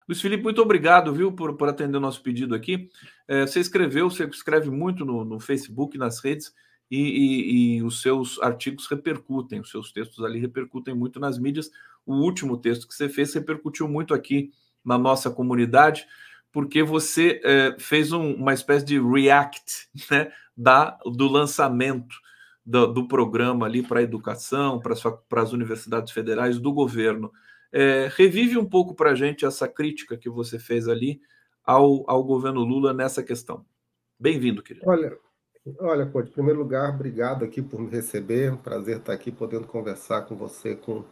Luiz Felipe, muito obrigado, viu, por atender o nosso pedido aqui. Você escreve muito no Facebook, nas redes, e os seus artigos repercutem, os seus textos ali repercutem muito nas mídias. O último texto que você fez repercutiu muito aqui na nossa comunidade, porque você fez uma espécie de react, né, do lançamento do programa ali para a educação, para as universidades federais do governo. Revive um pouco para a gente essa crítica que você fez ali ao governo Lula nessa questão. Bem-vindo, querido. Olha, Conde, em primeiro lugar, obrigado aqui por me receber. É um prazer estar aqui podendo conversar com você, com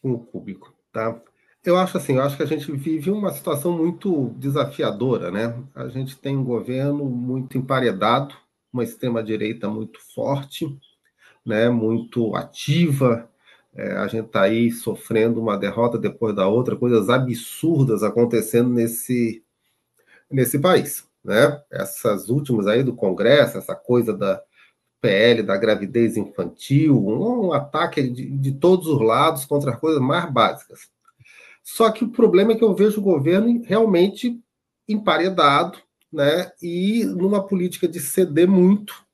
o público, tá? Eu acho que a gente vive uma situação muito desafiadora, né? A gente tem um governo muito emparedado, uma extrema-direita muito forte, né? Muito ativa. A gente está aí sofrendo uma derrota depois da outra, coisas absurdas acontecendo nesse país, né? Essas últimas aí do Congresso, essa coisa da PL, da gravidez infantil, um ataque de todos os lados contra as coisas mais básicas. Só que o problema é que eu vejo o governo realmente emparedado, né? E numa política de ceder muito,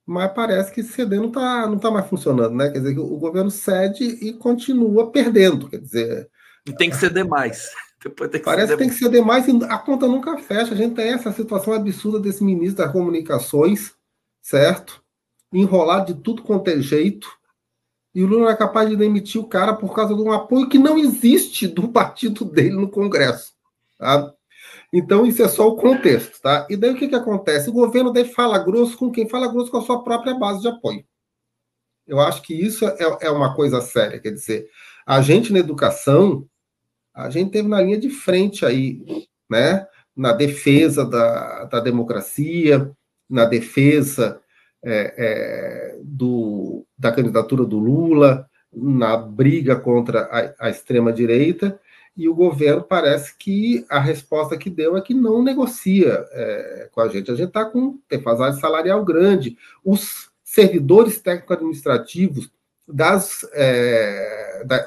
mas parece que ceder não tá mais funcionando, né? Quer dizer, o governo cede e continua perdendo, quer dizer... E tem que ceder mais. Parece que tem que ceder mais e a conta nunca fecha. A gente tem essa situação absurda desse ministro das Comunicações, certo? Enrolar de tudo quanto é jeito. E o Lula é capaz de demitir o cara por causa de um apoio que não existe do partido dele no Congresso. Tá? Então, isso é só o contexto. Tá? E daí o que acontece? O governo daí fala grosso com quem fala grosso com a sua própria base de apoio. Eu acho que isso é uma coisa séria. Quer dizer, a gente na educação, a gente teve na linha de frente aí, né? Na defesa da democracia, na defesa da candidatura do Lula, na briga contra a extrema-direita, e o governo parece que a resposta que deu é que não negocia com a gente. A gente está com defasagem salarial grande. Os servidores técnico-administrativos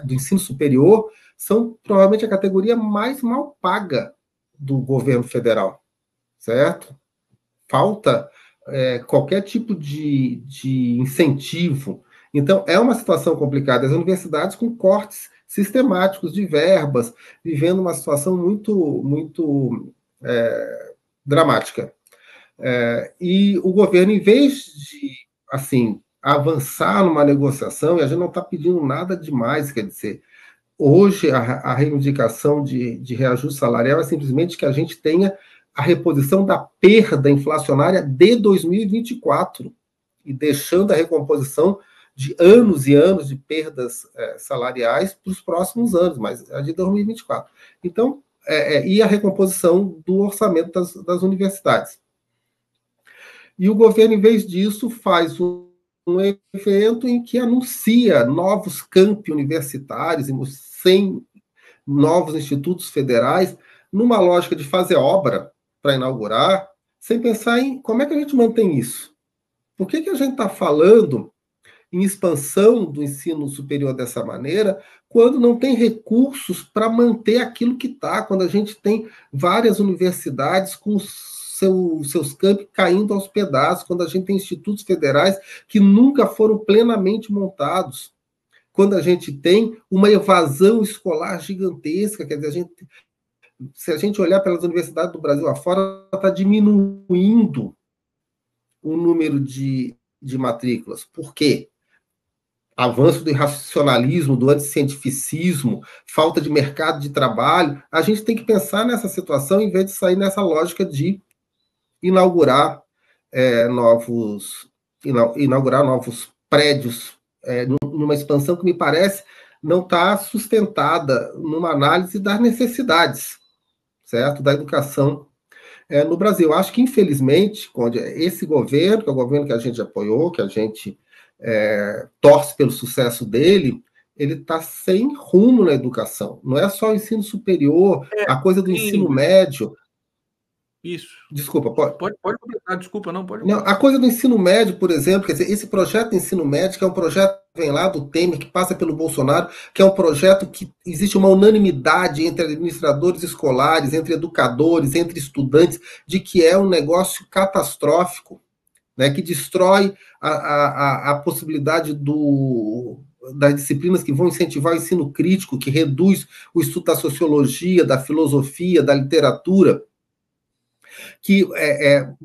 do ensino superior são provavelmente a categoria mais mal paga do governo federal, certo? Falta qualquer tipo de incentivo. Então, é uma situação complicada. As universidades com cortes sistemáticos de verbas, vivendo uma situação muito dramática. E o governo, em vez de, assim, avançar numa negociação, e a gente não está pedindo nada demais, quer dizer, hoje a reivindicação de reajuste salarial é simplesmente que a gente tenha a reposição da perda inflacionária de 2024 e deixando a recomposição de anos e anos de perdas salariais para os próximos anos, mas a de 2024. Então, e a recomposição do orçamento das universidades. E o governo, em vez disso, faz um evento em que anuncia novos campi universitários, 100 novos institutos federais, numa lógica de fazer obra para inaugurar, sem pensar em como é que a gente mantém isso. Por que a gente está falando em expansão do ensino superior dessa maneira, quando não tem recursos para manter aquilo que está, quando a gente tem várias universidades com seus campi caindo aos pedaços, quando a gente tem institutos federais que nunca foram plenamente montados, quando a gente tem uma evasão escolar gigantesca, quer dizer, se a gente olhar pelas universidades do Brasil afora, está diminuindo o número de matrículas. Por quê? Avanço do irracionalismo, do anticientificismo, falta de mercado de trabalho. A gente tem que pensar nessa situação em vez de sair nessa lógica de inaugurar novos prédios numa expansão que me parece não está sustentada numa análise das necessidades, certo? Da educação no Brasil. Acho que, infelizmente, Conde, esse governo, que é o governo que a gente apoiou, que a gente torce pelo sucesso dele, ele está sem rumo na educação. Não é só o ensino superior, a coisa do ensino médio. Isso. Desculpa, pode? Pode completar, desculpa, não, pode. Não, a coisa do ensino médio, por exemplo, quer dizer, esse projeto de ensino médio, que é um projeto que vem lá do Temer, que passa pelo Bolsonaro, que é um projeto que existe uma unanimidade entre administradores escolares, entre educadores, entre estudantes, de que é um negócio catastrófico, né, que destrói a possibilidade das disciplinas que vão incentivar o ensino crítico, que reduz o estudo da sociologia, da filosofia, da literatura, que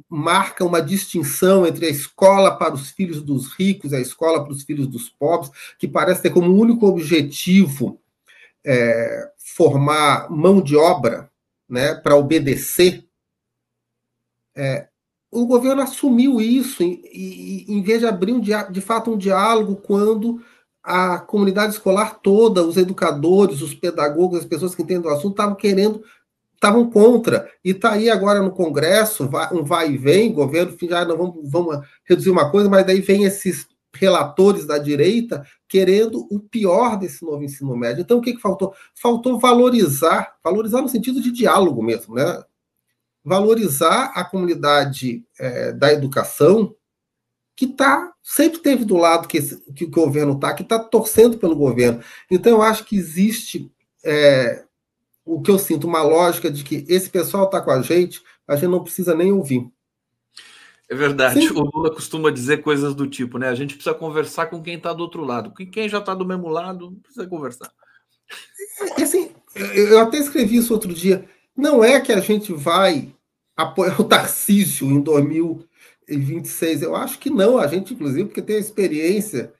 marca uma distinção entre a escola para os filhos dos ricos e a escola para os filhos dos pobres, que parece ter como único objetivo formar mão de obra, né, para obedecer. O governo assumiu isso em vez de abrir, de fato, um diálogo quando a comunidade escolar toda, os educadores, os pedagogos, as pessoas que entendem do assunto, estavam contra. E está aí agora no Congresso, um vai e vem, o governo já não vamos reduzir uma coisa, mas daí vem esses relatores da direita querendo o pior desse novo ensino médio. Então, o que faltou? Faltou valorizar no sentido de diálogo mesmo, né? Valorizar a comunidade da educação, que sempre esteve do lado que o governo está, que está torcendo pelo governo. Então, eu acho que existe o que eu sinto, uma lógica de que esse pessoal está com a gente não precisa nem ouvir. É verdade. Sim. O Lula costuma dizer coisas do tipo, né? A gente precisa conversar com quem está do outro lado. Quem já está do mesmo lado, não precisa conversar. Assim, eu até escrevi isso outro dia. Não é que a gente vai apoiar o Tarcísio em 2026. Eu acho que não. A gente, inclusive, porque tem a experiência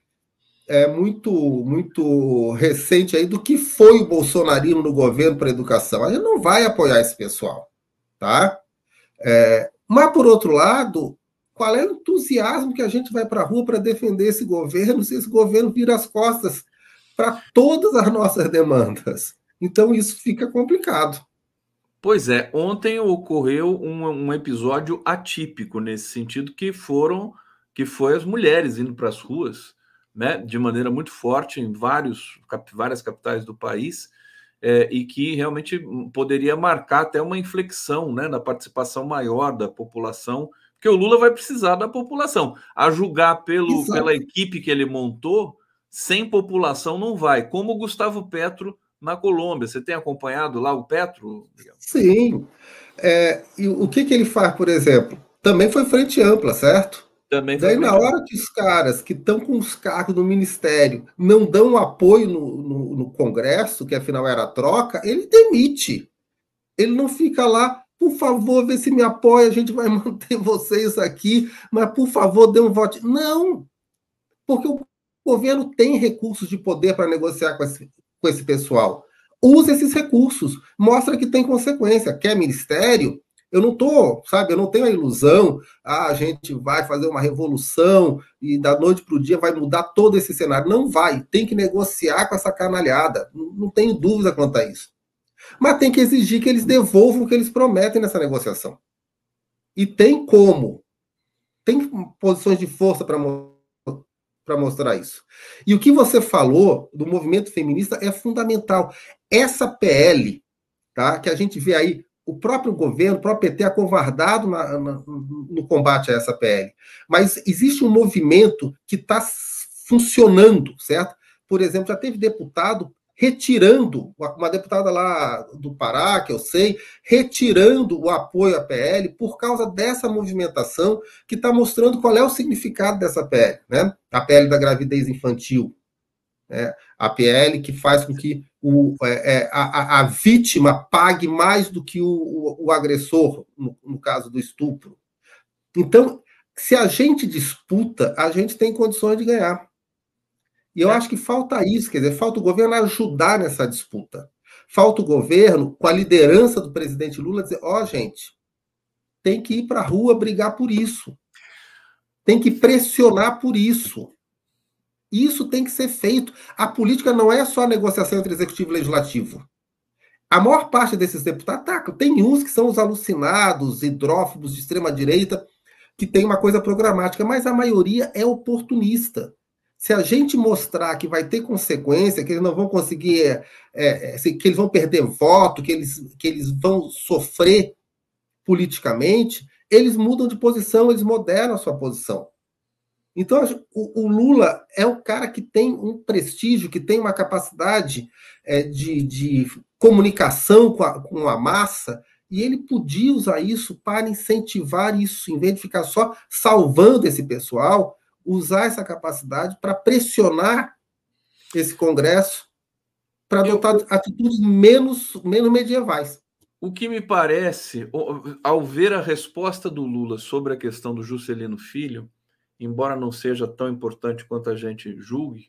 muito recente aí do que foi o bolsonarismo no governo para a educação. A gente não vai apoiar esse pessoal, tá? Mas, por outro lado, qual é o entusiasmo que a gente vai para a rua para defender esse governo, se esse governo vira as costas para todas as nossas demandas? Então, isso fica complicado. Pois é, ontem ocorreu um episódio atípico nesse sentido, que foi as mulheres indo para as ruas, né, de maneira muito forte em várias capitais do país, e que realmente poderia marcar até uma inflexão, né, na participação maior da população, porque o Lula vai precisar da população. A julgar pela equipe que ele montou, sem população não vai, como o Gustavo Petro na Colômbia. Você tem acompanhado lá o Petro, Miguel? Sim. E o que ele faz, por exemplo? Também foi frente ampla, certo? Também Daí, na hora que os caras que estão com os cargos no ministério não dão apoio no Congresso, que afinal era a troca, ele demite. Ele não fica lá, por favor, vê se me apoia, a gente vai manter vocês aqui, mas por favor, dê um voto. Não, porque o governo tem recursos de poder para negociar com esse pessoal. Use esses recursos, mostra que tem consequência. Quer ministério? Eu não tenho a ilusão, a gente vai fazer uma revolução e da noite para o dia vai mudar todo esse cenário. Não vai, tem que negociar com essa canalhada, não tenho dúvida quanto a isso. Mas tem que exigir que eles devolvam o que eles prometem nessa negociação. E tem como. Tem posições de força para mostrar isso. E o que você falou do movimento feminista é fundamental. Essa PL, tá, que a gente vê aí, o próprio governo, o próprio PT acovardado no combate a essa PL. Mas existe um movimento que está funcionando, certo? Por exemplo, já teve deputado retirando, uma deputada lá do Pará, que eu sei, retirando o apoio à PL por causa dessa movimentação que está mostrando qual é o significado dessa PL, né? A PL da gravidez infantil, né? A PL que faz com que a vítima pague mais do que o agressor, no caso do estupro. Então, se a gente disputa, a gente tem condições de ganhar. E eu acho que falta isso, quer dizer, falta o governo ajudar nessa disputa. Falta o governo, com a liderança do presidente Lula, dizer, gente, tem que ir para a rua brigar por isso. Tem que pressionar por isso. Isso tem que ser feito. A política não é só a negociação entre executivo e legislativo. A maior parte desses deputados, tem uns que são os alucinados, hidrófobos de extrema-direita, que tem uma coisa programática, mas a maioria é oportunista. Se a gente mostrar que vai ter consequência, que eles não vão conseguir, que eles vão perder voto, que eles vão sofrer politicamente, eles mudam de posição, eles moderam a sua posição. Então, o Lula é o cara que tem um prestígio, que tem uma capacidade de comunicação com a massa, e ele podia usar isso para incentivar isso, em vez de ficar só salvando esse pessoal, usar essa capacidade para pressionar esse Congresso para adotar atitudes menos medievais. O que me parece, ao ver a resposta do Lula sobre a questão do Juscelino Filho, embora não seja tão importante quanto a gente julgue,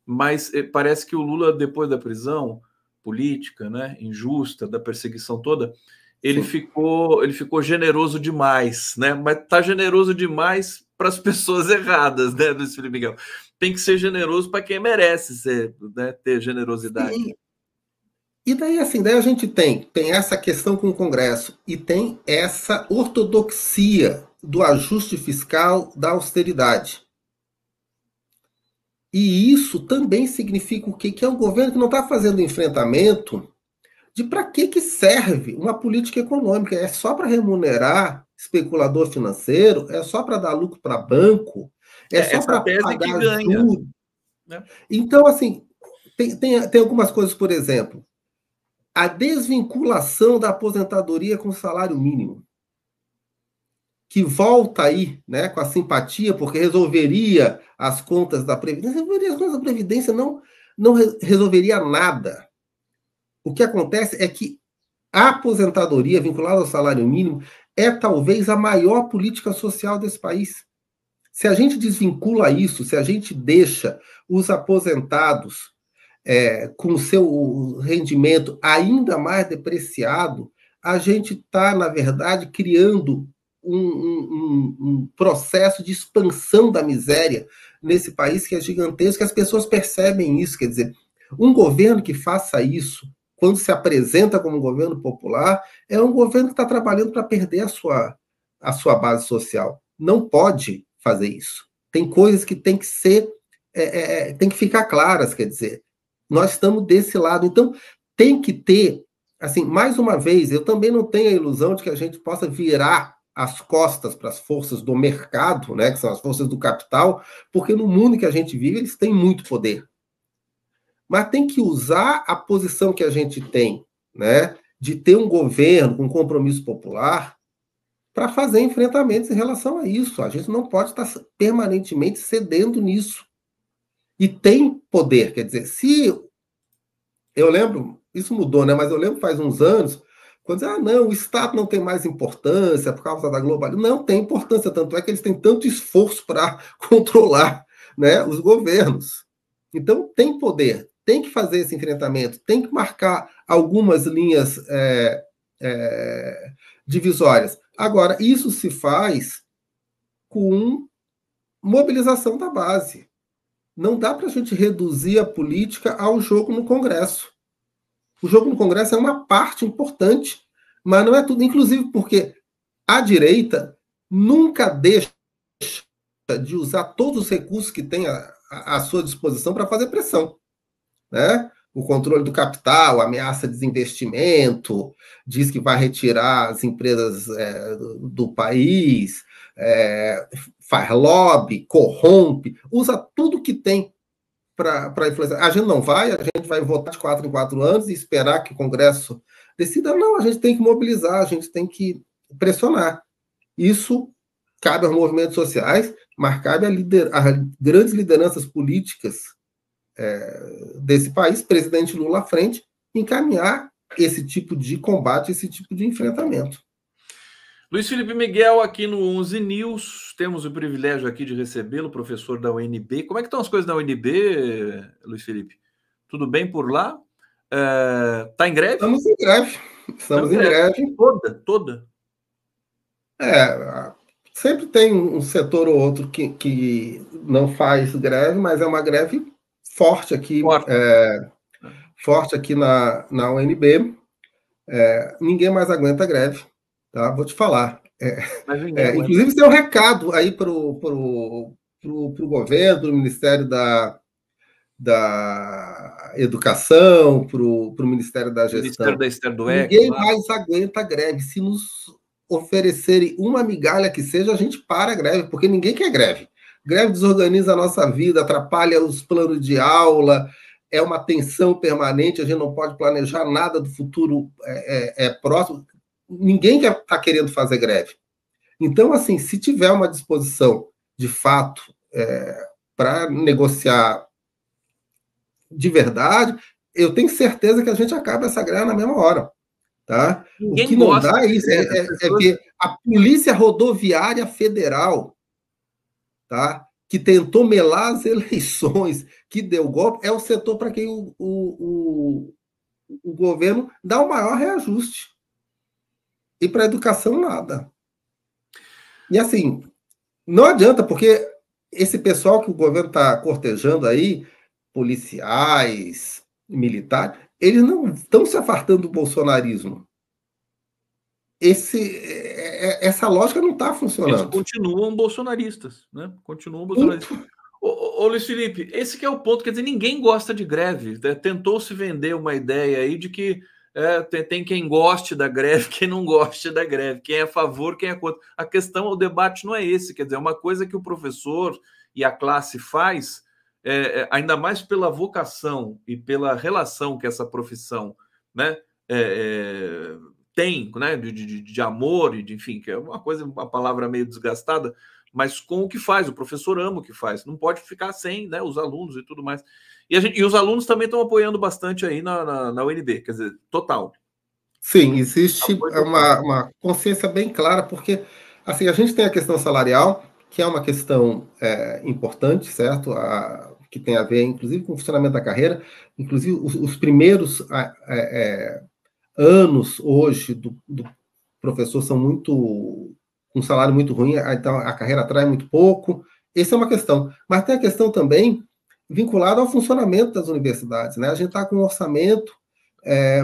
mas parece que o Lula, depois da prisão política, né, injusta, da perseguição toda, ele ficou generoso demais, né? Mas tá generoso demais para as pessoas erradas, né, Luiz Felipe Miguel? Tem que ser generoso para quem merece ser, né, ter generosidade. E daí, assim, daí a gente tem essa questão com o Congresso e tem essa ortodoxia do ajuste fiscal, da austeridade. E isso também significa o quê? Que é um governo que não está fazendo enfrentamento de para que serve uma política econômica. É só para remunerar especulador financeiro? É só para dar lucro para banco? É só para pagar juros? Né? Então, assim, tem algumas coisas, por exemplo, a desvinculação da aposentadoria com o salário mínimo, que volta aí, né, com a simpatia, porque resolveria as contas da Previdência. As contas da Previdência não resolveria nada. O que acontece é que a aposentadoria vinculada ao salário mínimo é talvez a maior política social desse país. Se a gente desvincula isso, se a gente deixa os aposentados com o seu rendimento ainda mais depreciado, a gente está, na verdade, criando um processo de expansão da miséria nesse país que é gigantesco, que as pessoas percebem isso. Quer dizer, um governo que faça isso, quando se apresenta como um governo popular, é um governo que está trabalhando para perder a sua base social. Não pode fazer isso. Tem coisas que tem que ser, tem que ficar claras, quer dizer, nós estamos desse lado. Então, tem que ter, assim, mais uma vez, eu também não tenho a ilusão de que a gente possa virar as costas para as forças do mercado, né, que são as forças do capital, porque no mundo que a gente vive, eles têm muito poder. Mas tem que usar a posição que a gente tem, né, de ter um governo com compromisso popular para fazer enfrentamentos em relação a isso. A gente não pode estar permanentemente cedendo nisso. E tem poder, quer dizer, se eu lembro, isso mudou, né? Mas eu lembro faz uns anos, quando dizia, não, o Estado não tem mais importância por causa da globalização. Não tem importância, tanto é que eles têm tanto esforço para controlar, né, os governos. Então, tem poder, tem que fazer esse enfrentamento, tem que marcar algumas linhas divisórias. Agora, isso se faz com mobilização da base. Não dá para a gente reduzir a política ao jogo no Congresso. O jogo no Congresso é uma parte importante, mas não é tudo, inclusive porque a direita nunca deixa de usar todos os recursos que tem à sua disposição para fazer pressão, né? O controle do capital, ameaça de desinvestimento, diz que vai retirar as empresas do país, faz lobby, corrompe, usa tudo que tem para influenciar. A gente não vai, a gente vai votar de 4 em 4 anos e esperar que o Congresso decida. Não, a gente tem que mobilizar, a gente tem que pressionar. Isso cabe aos movimentos sociais, mas cabe a grandes lideranças políticas desse país, presidente Lula à frente, encaminhar esse tipo de combate, esse tipo de enfrentamento. Luiz Felipe Miguel, aqui no 11 News, temos o privilégio aqui de recebê-lo, professor da UNB. Como é que estão as coisas na UNB, Luiz Felipe? Tudo bem por lá? Está em greve? Estamos em greve. Estamos em greve. Toda? Sempre tem um setor ou outro que não faz greve, mas é uma greve forte aqui, forte aqui na UNB. Ninguém mais aguenta a greve, tá? Vou te falar. Inclusive, isso é um recado aí para o governo, para o Ministério da Educação, para o Ministério da Gestão. Ministério da Ninguém mais aguenta a greve. Se nos oferecerem uma migalha que seja, a gente para a greve, porque ninguém quer greve. Greve desorganiza a nossa vida, atrapalha os planos de aula, é uma tensão permanente, a gente não pode planejar nada do futuro próximo. Ninguém está querendo fazer greve. Então, assim, se tiver uma disposição, de fato, para negociar de verdade, eu tenho certeza que a gente acaba essa greve na mesma hora. Tá? O que não dá é isso, é ver a Polícia Rodoviária Federal, tá? Que tentou melar as eleições, que deu golpe, é o setor para quem o governo dá o maior reajuste. E para a educação, nada. E assim, não adianta, porque esse pessoal que o governo está cortejando aí, policiais, militares, eles não estão se afastando do bolsonarismo. Essa lógica não está funcionando. Eles continuam bolsonaristas, né? Continuam bolsonaristas. Ô, Luiz Felipe, esse que é o ponto, quer dizer, ninguém gosta de greve. Tentou se vender uma ideia aí de que tem quem goste da greve, quem não goste da greve, quem é a favor, quem é contra. A questão, o debate não é esse, quer dizer, é uma coisa que o professor e a classe faz, ainda mais pela vocação e pela relação que essa profissão, né, tem, né, de amor, enfim, que é uma palavra meio desgastada, mas com o que faz, o professor ama o que faz, não pode ficar sem, né, os alunos e tudo mais. E os alunos também estão apoiando bastante aí na UNB, quer dizer, total. Sim, existe uma consciência bem clara, porque assim, a gente tem a questão salarial, que é uma questão importante, certo? Que tem a ver, inclusive, com o funcionamento da carreira, inclusive os primeiros anos hoje do professor são um salário muito ruim, então a carreira atrai muito pouco. Essa é uma questão. Mas tem a questão também vinculada ao funcionamento das universidades, né? A gente está com um orçamento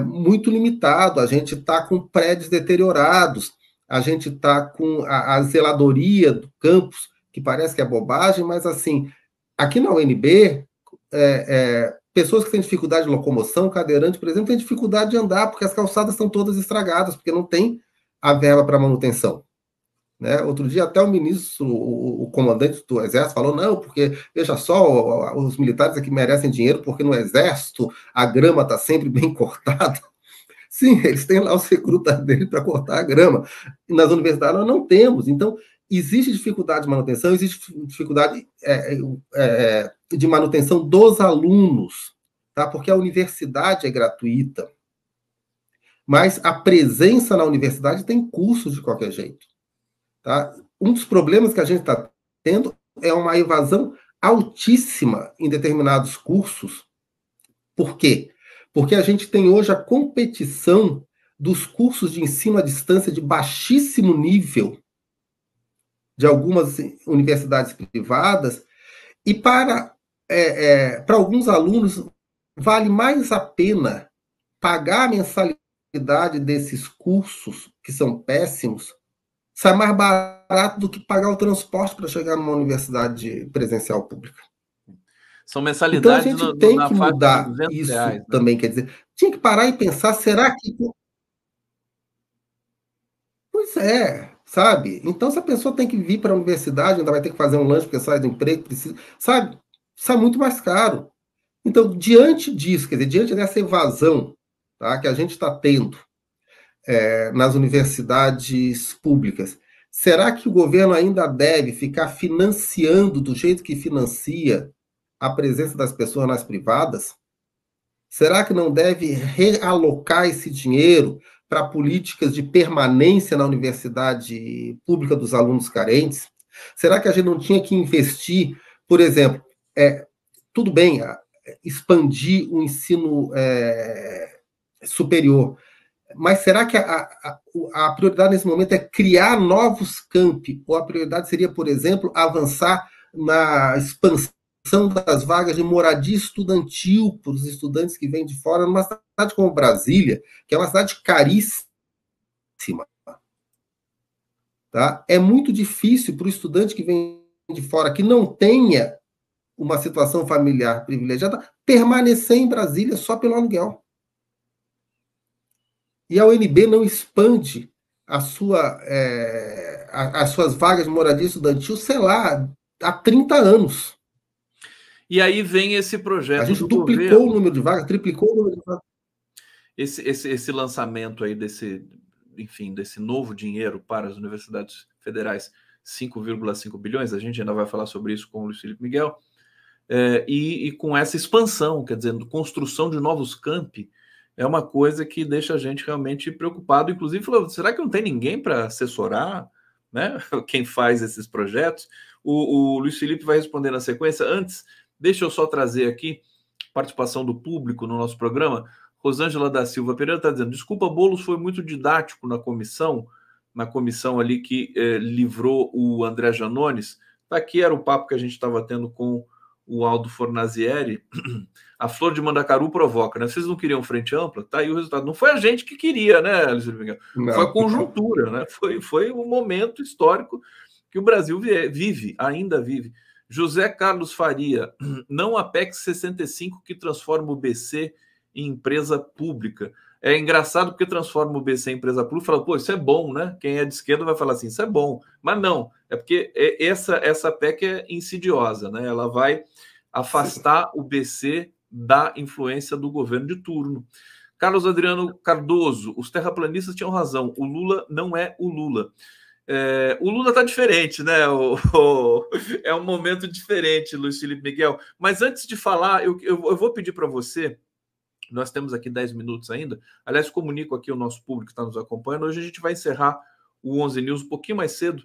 muito limitado, a gente está com prédios deteriorados, a gente está com a zeladoria do campus, que parece que é bobagem, mas assim, aqui na UNB, pessoas que têm dificuldade de locomoção, cadeirante, por exemplo, têm dificuldade de andar, porque as calçadas estão todas estragadas, porque não tem a verba para manutenção. Né? Outro dia, até o ministro, o comandante do Exército, falou: não, porque, veja só, os militares aqui merecem dinheiro, porque no Exército a grama está sempre bem cortada. Sim, eles têm lá os recrutas dele para cortar a grama. E nas universidades nós não temos. Então, existe dificuldade de manutenção, existe dificuldade de manutenção dos alunos, tá? Porque a universidade é gratuita, mas a presença na universidade tem custos de qualquer jeito. Tá? Um dos problemas que a gente está tendo é uma evasão altíssima em determinados cursos. Por quê? Porque a gente tem hoje a competição dos cursos de ensino à distância de baixíssimo nível de algumas universidades privadas, e para alguns alunos vale mais a pena pagar a mensalidade desses cursos, que são péssimos, sai mais barato do que pagar o transporte para chegar numa universidade presencial pública. São mensalidades. Então a gente tem que mudar isso reais, né? também, quer dizer, tinha que parar e pensar, será que... Pois é, sabe? Então se a pessoa tem que vir para a universidade, ainda vai ter que fazer um lanche porque sai do emprego, precisa, sabe? Sai muito mais caro. Então, diante disso, quer dizer, diante dessa evasão, tá, que a gente está tendo nas universidades públicas, será que o governo ainda deve ficar financiando do jeito que financia a presença das pessoas nas privadas? Será que não deve realocar esse dinheiro para políticas de permanência na universidade pública dos alunos carentes? Será que a gente não tinha que investir, por exemplo, tudo bem, expandir o ensino superior, mas será que a prioridade nesse momento é criar novos campi? Ou a prioridade seria, por exemplo, avançar na expansão das vagas de moradia estudantil para os estudantes que vêm de fora, numa cidade como Brasília, que é uma cidade caríssima? Tá? É muito difícil para o estudante que vem de fora, que não tenha uma situação familiar privilegiada, permanecer em Brasília só pelo aluguel. E a UNB não expande as suas vagas de moradia estudantil, sei lá, há 30 anos. E aí vem esse projeto. A gente duplicou o número de vagas, triplicou o número de vagas. Esse lançamento aí desse novo dinheiro para as universidades federais, 5,5 bilhões, a gente ainda vai falar sobre isso com o Luiz Felipe Miguel, e com essa expansão, quer dizer, construção de novos campi, é uma coisa que deixa a gente realmente preocupado, inclusive falou, será que não tem ninguém para assessorar, né? Quem faz esses projetos? O Luiz Felipe vai responder na sequência. Antes, deixa eu só trazer aqui participação do público no nosso programa. Rosângela da Silva Pereira está dizendo, desculpa, Boulos foi muito didático na comissão ali que livrou o André Janones. Aqui era o papo que a gente estava tendo com o Aldo Fornazieri. A flor de Mandacaru provoca, né? Vocês não queriam frente ampla? Tá aí o resultado. Não foi a gente que queria, né, Luiz Miguel? Foi a conjuntura, né? Foi um momento histórico que o Brasil ainda vive. José Carlos Faria, não a PEC 65 que transforma o BC em empresa pública. É engraçado porque transforma o BC em empresa pública e fala, pô, isso é bom, né? Quem é de esquerda vai falar assim, isso é bom. Mas não, é porque essa PEC é insidiosa, né? Ela vai afastar o BC da influência do governo de turno. Carlos Adriano Cardoso, os terraplanistas tinham razão, o Lula não é o Lula. O Lula está diferente, né? É um momento diferente, Luiz Felipe Miguel. Mas antes de falar, eu vou pedir para você, nós temos aqui 10 minutos ainda, aliás, comunico aqui ao nosso público que está nos acompanhando, hoje a gente vai encerrar o 11 News um pouquinho mais cedo,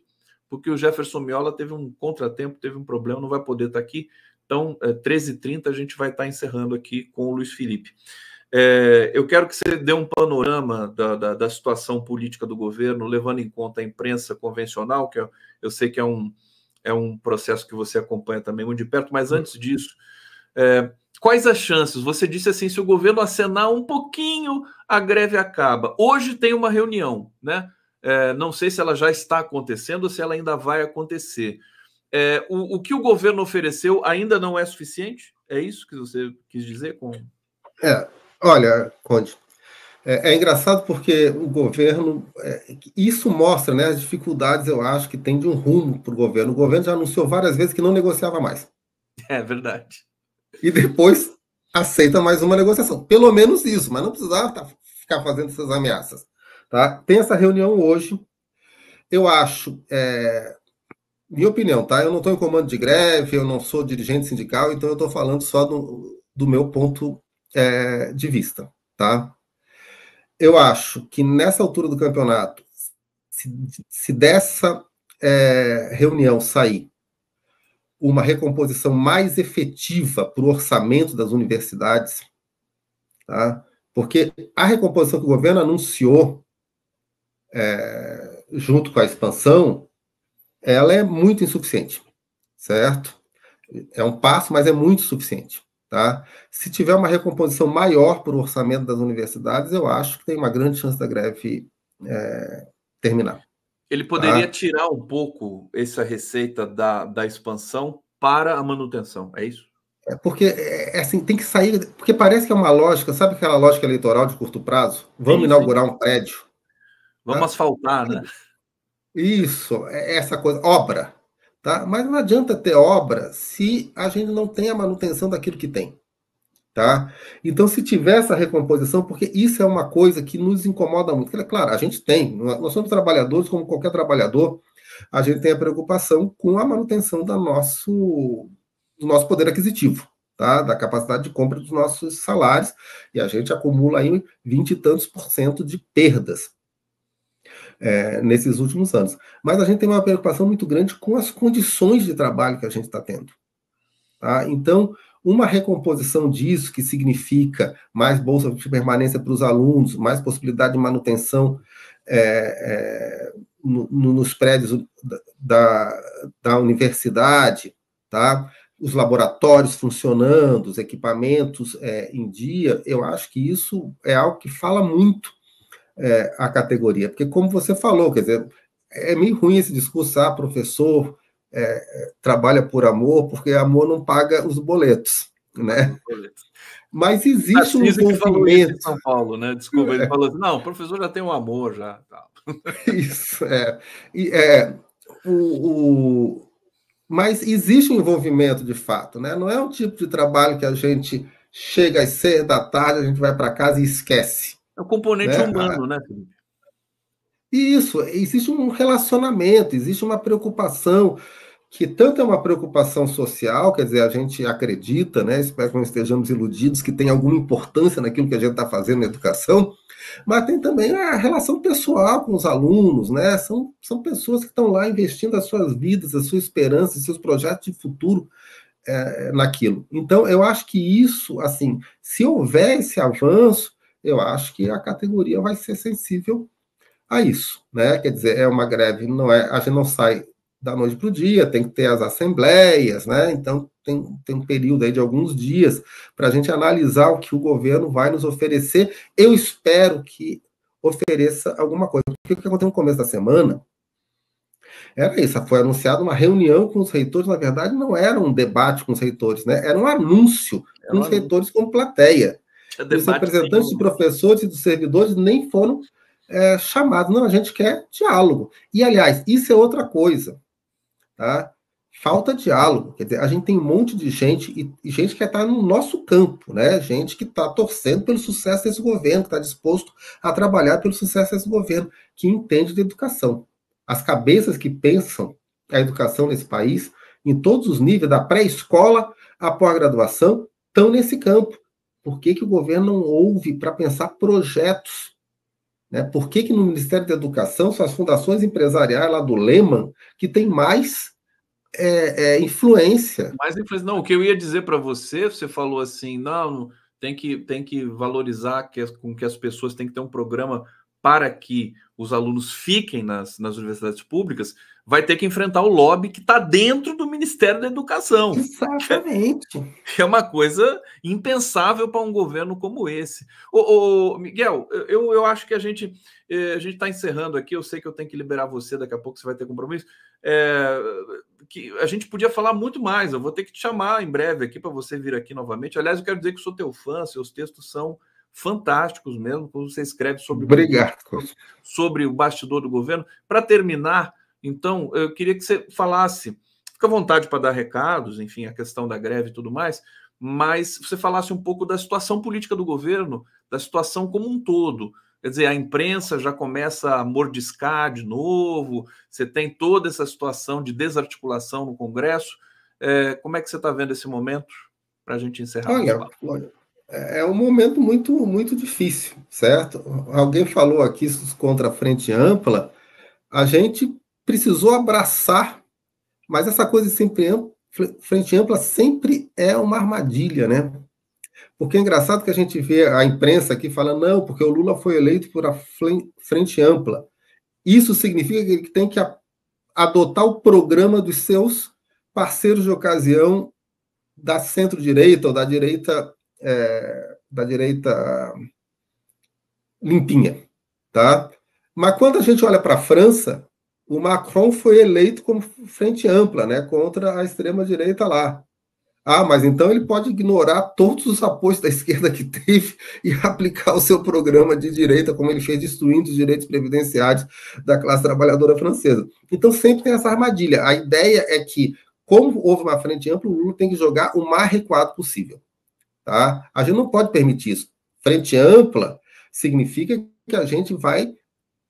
porque o Jefferson Miola teve um contratempo, teve um problema, não vai poder estar aqui, então 13h30 a gente vai estar encerrando aqui com o Luiz Felipe. Eu quero que você dê um panorama da situação política do governo, levando em conta a imprensa convencional, que eu sei que é um processo que você acompanha também muito de perto, mas antes disso, quais as chances? Você disse assim, se o governo acenar um pouquinho, a greve acaba. Hoje tem uma reunião, né? Não sei se ela já está acontecendo ou se ela ainda vai acontecer. O que o governo ofereceu ainda não é suficiente? É isso que você quis dizer com... Olha, Conde, é engraçado porque o governo... isso mostra, né, as dificuldades, eu acho, que tem de um rumo para o governo. O governo já anunciou várias vezes que não negociava mais. É verdade. E depois aceita mais uma negociação. Pelo menos isso, mas não precisava ficar fazendo essas ameaças. Tá? Tem essa reunião hoje. Eu acho... minha opinião, tá? Eu não estou em comando de greve, eu não sou dirigente sindical, então eu estou falando só do meu ponto de vista, tá? Eu acho que nessa altura do campeonato, se dessa reunião sair uma recomposição mais efetiva para o orçamento das universidades, tá? Porque a recomposição que o governo anunciou junto com a expansão, ela é muito insuficiente, certo? É um passo, mas é muito insuficiente. Tá? Se tiver uma recomposição maior para o orçamento das universidades, eu acho que tem uma grande chance da greve terminar. Ele poderia tirar um pouco essa receita da expansão para a manutenção, é isso? Porque assim, tem que sair, porque parece que é uma lógica, sabe aquela lógica eleitoral de curto prazo? Vamos inaugurar um prédio. Vamos asfaltar, né? Isso, essa coisa, obra. Tá? Mas não adianta ter obra se a gente não tem a manutenção daquilo que tem. Tá? Então, se tiver essa recomposição, porque isso é uma coisa que nos incomoda muito. Claro, a gente tem, nós somos trabalhadores, como qualquer trabalhador, a gente tem a preocupação com a manutenção do nosso poder aquisitivo, tá? Da capacidade de compra dos nossos salários, e a gente acumula aí 20 e tantos % de perdas nesses últimos anos. Mas a gente tem uma preocupação muito grande com as condições de trabalho que a gente está tendo. Tá? Então, uma recomposição disso, que significa mais bolsa de permanência para os alunos, mais possibilidade de manutenção nos prédios da universidade, tá? Os laboratórios funcionando, os equipamentos em dia, eu acho que isso é algo que fala muito a categoria, porque como você falou, quer dizer, é meio ruim esse discurso, professor trabalha por amor, porque amor não paga os boletos, né? Mas existe um envolvimento... que falou isso em São Paulo, né? Desculpa, ele falou assim, não, o professor já tem um amor, já. Isso, mas existe um envolvimento de fato, né? Não é um tipo de trabalho que a gente chega às 6 da tarde, a gente vai para casa e esquece. É o componente humano, né, Felipe? Isso, existe um relacionamento, existe uma preocupação, que tanto é uma preocupação social, quer dizer, a gente acredita, né? Espero que não estejamos iludidos, que tem alguma importância naquilo que a gente está fazendo na educação, mas tem também a relação pessoal com os alunos, né? São pessoas que estão lá investindo as suas vidas, as suas esperanças, seus projetos de futuro naquilo. Então, eu acho que isso, assim, se houver esse avanço, eu acho que a categoria vai ser sensível a isso, né? Quer dizer, é uma greve, não é, a gente não sai da noite para o dia, tem que ter as assembleias, né? Então, tem um período aí de alguns dias para a gente analisar o que o governo vai nos oferecer. Eu espero que ofereça alguma coisa. Porque o que aconteceu no começo da semana era isso, foi anunciada uma reunião com os reitores, na verdade não era um debate com os reitores, né? Era um anúncio com os reitores como plateia. Os representantes de professores e dos servidores nem foram chamados. Não, a gente quer diálogo. E, aliás, isso é outra coisa, tá? Falta diálogo. Quer dizer, a gente tem um monte de gente, e gente que está no nosso campo, né? Gente que está torcendo pelo sucesso desse governo, que está disposto a trabalhar pelo sucesso desse governo, que entende de educação. As cabeças que pensam a educação nesse país, em todos os níveis, da pré-escola à pós-graduação, estão nesse campo. Por que o governo não ouve para pensar projetos? Né? Por que no Ministério da Educação são as fundações empresariais lá do Lehman que tem mais influência? Mais influência. Não, o que eu ia dizer para você falou assim, não, tem que valorizar com que as pessoas têm que ter um programa para que os alunos fiquem nas universidades públicas, vai ter que enfrentar o lobby que está dentro do Ministério da Educação. Exatamente. É uma coisa impensável para um governo como esse. Miguel, eu acho que a gente está encerrando aqui. Eu sei que eu tenho que liberar você, daqui a pouco você vai ter compromisso. Que a gente podia falar muito mais. Eu vou ter que te chamar em breve aqui para você vir aqui novamente. Aliás, eu quero dizer que sou teu fã, seus textos são fantásticos mesmo, quando você escreve sobre Obrigado. Sobre o bastidor do governo. Para terminar, então, eu queria que você falasse, fica à vontade para dar recados, enfim, a questão da greve e tudo mais, mas você falasse um pouco da situação política do governo, da situação como um todo. Quer dizer, a imprensa já começa a mordiscar de novo, você tem toda essa situação de desarticulação no Congresso. Como é que você está vendo esse momento para a gente encerrar? Olha, é um momento muito, muito difícil, certo? Alguém falou aqui contra a Frente Ampla, a gente precisou abraçar, mas essa coisa sempre Frente Ampla sempre é uma armadilha, né? Porque é engraçado que a gente vê a imprensa aqui falando, não, porque o Lula foi eleito por a Frente Ampla. Isso significa que ele tem que adotar o programa dos seus parceiros de ocasião da centro-direita ou da direita limpinha, tá? Mas quando a gente olha para a França, o Macron foi eleito como Frente Ampla, né, contra a extrema-direita lá. Ah, mas então ele pode ignorar todos os apoios da esquerda que teve e aplicar o seu programa de direita, como ele fez, destruindo os direitos previdenciários da classe trabalhadora francesa. Então sempre tem essa armadilha. A ideia é que, como houve uma frente ampla, o Lula tem que jogar o mais recuado possível. Tá? A gente não pode permitir isso. Frente ampla significa que a gente vai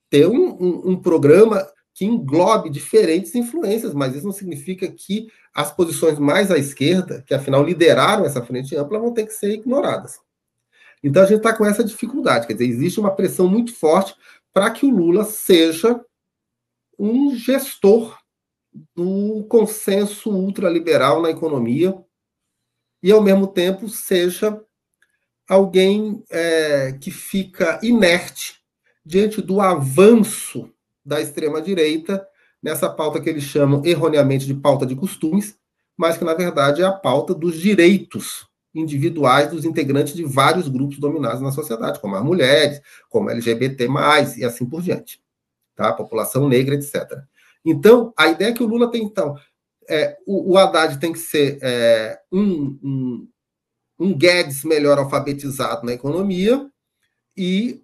ter um programa que englobe diferentes influências, mas isso não significa que as posições mais à esquerda, que afinal lideraram essa frente ampla, vão ter que ser ignoradas. Então a gente está com essa dificuldade, quer dizer, existe uma pressão muito forte para que o Lula seja um gestor do consenso ultraliberal na economia e, ao mesmo tempo, seja alguém que fica inerte diante do avanço da extrema-direita nessa pauta que eles chamam erroneamente de pauta de costumes, mas que, na verdade, é a pauta dos direitos individuais dos integrantes de vários grupos dominados na sociedade, como as mulheres, como LGBT+, e assim por diante. Tá? População negra, etc. Então, a ideia que o Lula tem, então, o Haddad tem que ser um um Guedes melhor alfabetizado na economia, e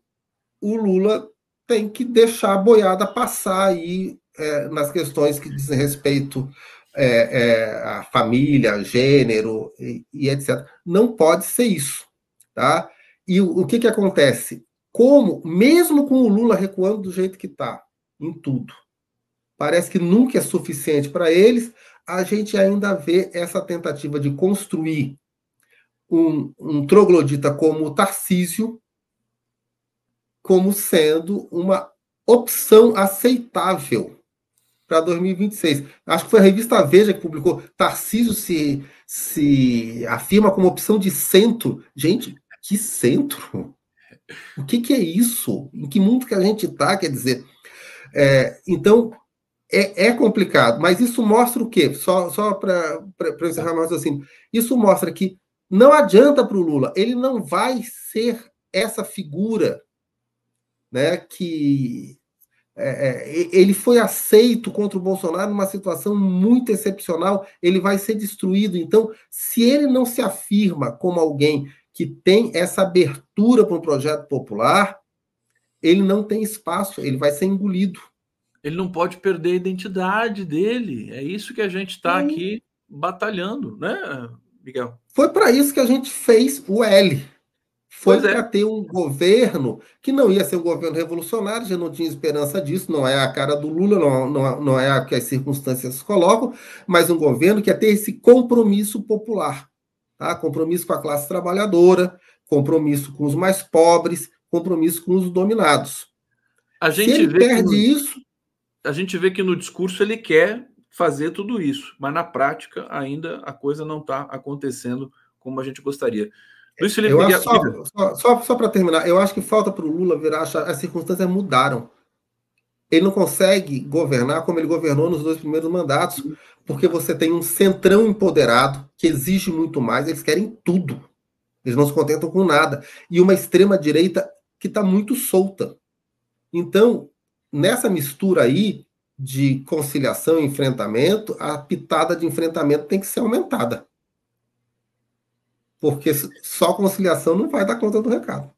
o Lula tem que deixar a boiada passar aí nas questões que dizem respeito à família, gênero e etc. Não pode ser isso, tá? E o que acontece? Como, mesmo com o Lula recuando do jeito que está, em tudo, parece que nunca é suficiente para eles, a gente ainda vê essa tentativa de construir um troglodita como o Tarcísio como sendo uma opção aceitável para 2026. Acho que foi a revista Veja que publicou. Tarcísio se afirma como opção de centro. Gente, que centro? O que é isso? Em que mundo que a gente está? Quer dizer, então, é complicado, mas isso mostra o quê? Só para encerrar mais assim, isso mostra que não adianta para o Lula, ele não vai ser essa figura, né, que ele foi aceito contra o Bolsonaro numa situação muito excepcional, ele vai ser destruído. Então, se ele não se afirma como alguém que tem essa abertura para um projeto popular, ele não tem espaço, ele vai ser engolido. Ele não pode perder a identidade dele. É isso que a gente está aqui batalhando, né, Miguel? Foi para isso que a gente fez o L. Foi para ter um governo que não ia ser um governo revolucionário, já não tinha esperança disso, não é a cara do Lula, não é a que as circunstâncias colocam, mas um governo que ia ter esse compromisso popular, tá? Compromisso com a classe trabalhadora, compromisso com os mais pobres, compromisso com os dominados. Se ele perde isso... A gente vê que no discurso ele quer fazer tudo isso, mas na prática ainda a coisa não está acontecendo como a gente gostaria. Luiz Felipe, só para terminar, eu acho que falta para o Lula virar, as circunstâncias mudaram. Ele não consegue governar como ele governou nos 2 primeiros mandatos, porque você tem um centrão empoderado que exige muito mais, eles querem tudo. Eles não se contentam com nada. E uma extrema-direita que está muito solta. Então, nessa mistura aí de conciliação e enfrentamento, a pitada de enfrentamento tem que ser aumentada. Porque só conciliação não vai dar conta do recado.